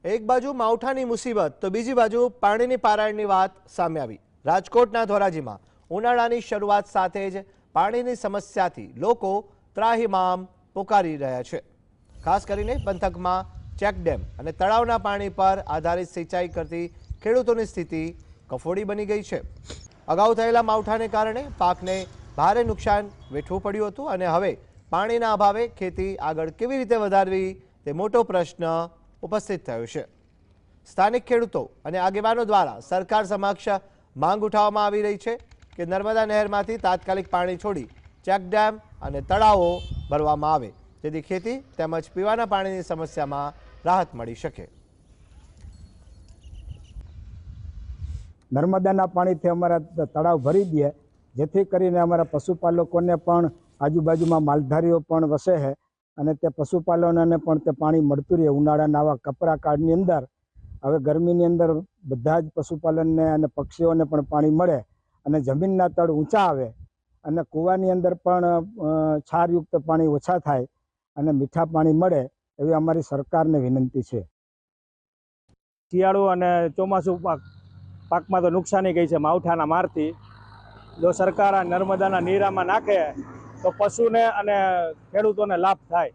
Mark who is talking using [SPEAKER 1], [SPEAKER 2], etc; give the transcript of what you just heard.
[SPEAKER 1] એક બાજુ માવઠાની મુસીબત તો બીજી બાજુ પાણીની પારાયણની વાત સામે આવી। રાજકોટના ધોરાજીમાં ઉનાળાની શરૂઆત સાથે જ પાણીની સમસ્યાથી લોકો ત્રાહિમામ પોકારી રહ્યા છે। ખાસ કરીને પંથકમાં ચેકડેમ અને તળાવના પાણી પર આધારિત સિંચાઈ કરતી ખેડૂતોની સ્થિતિ કફોડી બની ગઈ છે। અગાઉ થયેલા માવઠાને કારણે પાકને ભારે નુકસાન વેઠવું પડ્યું હતું અને હવે પાણીના અભાવે ખેતી આગળ કેવી રીતે વધારવી તે મોટો પ્રશ્ન ઉપસ્થિત થયો છે। સ્થાનિક ખેડૂતો અને આગેવાનો દ્વારા સરકાર સમક્ષ માંગ ઉઠાવવામાં આવી રહી છે કે નર્મદા નહેરમાંથી તાત્કાલિક પાણી છોડી ચેકડેમ અને તળાવો ભરવામાં આવે જેથી ખેતી તેમજ પીવાના પાણીની સમસ્યામાં રાહત મળી શકે।
[SPEAKER 2] નર્મદાના પાણીથી અમારા તળાવ ભરી દે જેથી કરીને અમારા પશુપાલકોને પણ આજુબાજુમાં માલધારીઓ પણ વસે છે અને તે પશુપાલકોને પણ તે પાણી મળતું રહે। ઉનાળાના આવા કપરા કાળની અંદર હવે ગરમીની અંદર બધા જ પશુપાલનને અને પક્ષીઓને પણ પાણી મળે અને જમીનના તળ ઊંચા આવે અને કૂવાની અંદર પણ ક્ષારયુક્ત પાણી ઓછા થાય અને મીઠા પાણી મળે એવી અમારી સરકારને વિનંતી છે।
[SPEAKER 3] શિયાળુ અને ચોમાસું પાકમાં તો નુકસાની ગઈ છે માવઠાના મારથી। જો સરકાર આ નર્મદાના નીરામાં નાખે તો પશુને અને ખેડૂતોને લાભ થાય।